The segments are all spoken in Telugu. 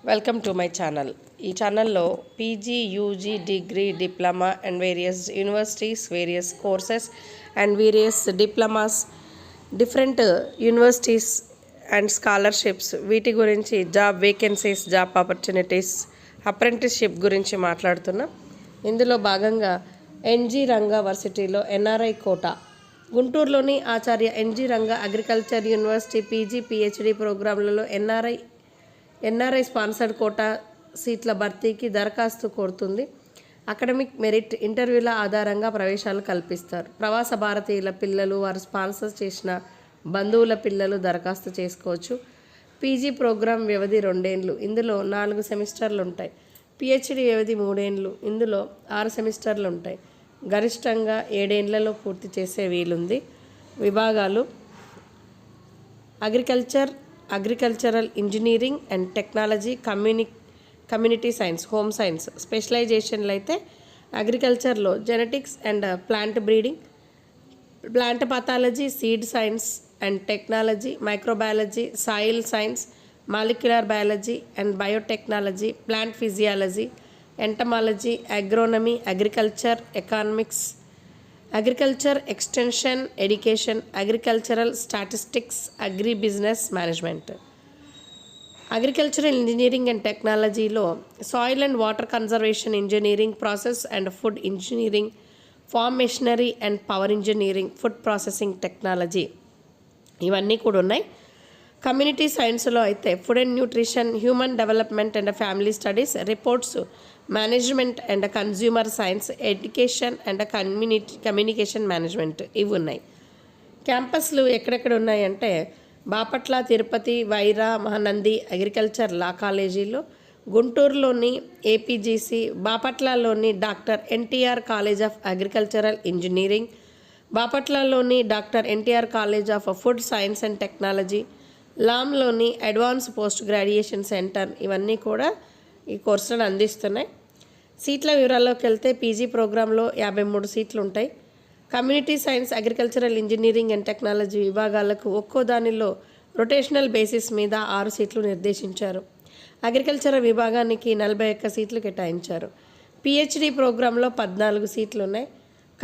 Welcome to my channel. ఈ ఛానల్లో PG, UG, degree, diploma and various universities, various courses and various diplomas, different universities and scholarships, వీటి గురించి job vacancies, job opportunities, apprenticeship గురించి మాట్లాడుతున్నాం. ఇందులో భాగంగా ఎన్జీ రంగా వర్సిటీలో ఎన్ఆర్ఐ కోటా, గుంటూరులోని Acharya NG Ranga agriculture university PG, PhD ప్రోగ్రాంలలో ఎన్ఆర్ఐ స్పాన్సర్డ్ కోటా సీట్ల భర్తీకి దరఖాస్తు కోరుతుంది. అకాడమిక్ మెరిట్, ఇంటర్వ్యూల ఆధారంగా ప్రవేశాలు కల్పిస్తారు. ప్రవాస భారతీయుల పిల్లలు, వారు స్పాన్సర్ చేసిన బంధువుల పిల్లలు దరఖాస్తు చేసుకోవచ్చు. పీజీ ప్రోగ్రాం వ్యవధి 2 ఏళ్ళు, ఇందులో 4 సెమిస్టర్లు ఉంటాయి. పిహెచ్డి వ్యవధి 3 ఏళ్ళు, ఇందులో 6 సెమిస్టర్లు ఉంటాయి. గరిష్టంగా 7 ఏళ్లలో పూర్తి చేసే వీలుంది. విభాగాలు: agricultural engineering and technology, community science, home science. స్పెషలైజేషన్లు అయితే అగ్రికల్చర్లో genetics and plant breeding, plant pathology, seed science and technology, microbiology, soil science, molecular biology and biotechnology, plant physiology, entomology, agronomy, agriculture economics, agriculture extension education, agricultural statistics, agri business management. Agricultural engineering and టెక్నాలజీలో soil and water conservation engineering, process and food engineering, farm machinery and power engineering, food processing technology, ఇవన్నీ కూడా ఉన్నాయి. కమ్యూనిటీ సైన్స్లో అయితే food and nutrition, human development and family studies, reports management and consumer science, education and communication management, ఇవి ఉన్నాయి. క్యాంపస్లు ఎక్కడెక్కడ ఉన్నాయంటే బాపట్ల, తిరుపతి, వైరా, మహానంది అగ్రికల్చర్ లా కాలేజీలో, గుంటూరులోని ఏపీజీసీ, బాపట్లలోని doctor NTR college of agricultural engineering, బాపట్లలోని doctor NTR college of food science and technology, లామ్లోని అడ్వాన్స్ పోస్ట్ గ్రాడ్యుయేషన్ సెంటర్, ఇవన్నీ కూడా ఈ కోర్సులను అందిస్తున్నాయి. సీట్ల వివరాల్లోకి వెళ్తే పీజీ ప్రోగ్రాంలో 53 సీట్లు ఉంటాయి. Community science, agricultural engineering and technology విభాగాలకు ఒక్కో దానిలో రొటేషనల్ బేసిస్ మీద 6 సీట్లు నిర్దేశించారు. అగ్రికల్చరల్ విభాగానికి 41 సీట్లు కేటాయించారు. పిహెచ్డి ప్రోగ్రాంలో 14 సీట్లు ఉన్నాయి.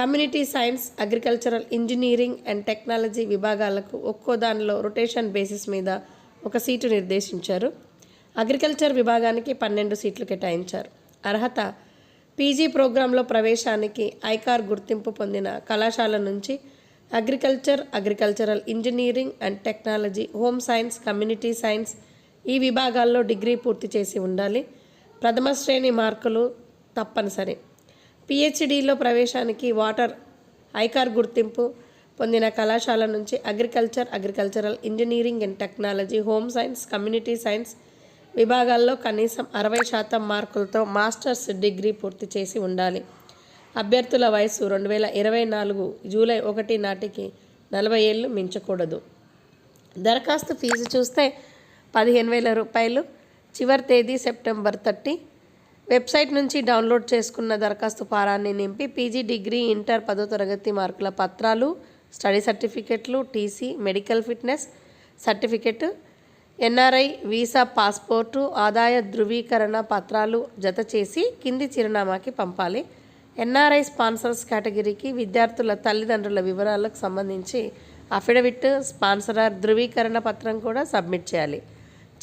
Community science, agricultural engineering and technology విభాగాలకు ఒక్కో దానిలో రొటేషన్ బేసిస్ మీద 1 సీటు నిర్దేశించారు. అగ్రికల్చర్ విభాగానికి 12 సీట్లు కేటాయించారు. అర్హత: పీజీ ప్రోగ్రాంలో ప్రవేశానికి ఐకార్ గుర్తింపు పొందిన కళాశాల నుంచి agricultural engineering and technology, home science, community science, ఈ విభాగాల్లో డిగ్రీ పూర్తి చేసి ఉండాలి. ప్రథమ శ్రేణి మార్కులు తప్పనిసరి. పిహెచ్డిలో ప్రవేశానికి ఐకార్ గుర్తింపు పొందిన కళాశాల నుంచి agricultural engineering and technology, home science, community science విభాగాల్లో కనీసం 60% మార్కులతో మాస్టర్స్ డిగ్రీ పూర్తి చేసి ఉండాలి. అభ్యర్థుల వయసు 2024 జూలై 1 నాటికి 40 ఏళ్ళు మించకూడదు. దరఖాస్తు ఫీజు చూస్తే 15,000 రూపాయలు. చివరి తేదీ సెప్టెంబర్ 30. వెబ్సైట్ నుంచి డౌన్లోడ్ చేసుకున్న దరఖాస్తు ఫారాన్ని నింపి పీజీ, డిగ్రీ, ఇంటర్ 10వ తరగతి మార్కుల పత్రాలు, స్టడీ సర్టిఫికెట్లు, TC, medical fitness certificate, NRI visa, passport, ఆదాయ ధృవీకరణ పత్రాలు జత చేసి కింది చిరునామాకి పంపాలి. ఎన్ఆర్ఐ స్పాన్సర్స్ కేటగిరీకి విద్యార్థుల తల్లిదండ్రుల వివరాలకు సంబంధించి అఫిడవిట్, స్పాన్సరర్ ధృవీకరణ పత్రం కూడా సబ్మిట్ చేయాలి.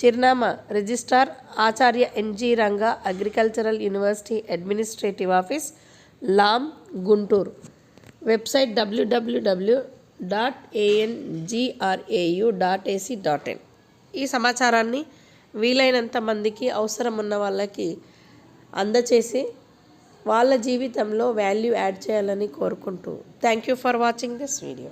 చిరునామా: registrar, Acharya NG Ranga agricultural university administrative office, Lam, Guntur. Website www.angrau.ac.in. ఈ సమాచారాన్ని వీలైనంత మందికి, అవసరం ఉన్న వాళ్ళకి అందచేసి వాళ్ళ జీవితంలో వాల్యూ యాడ్ చేయాలని కోరుకుంటూ thank you for watching this video.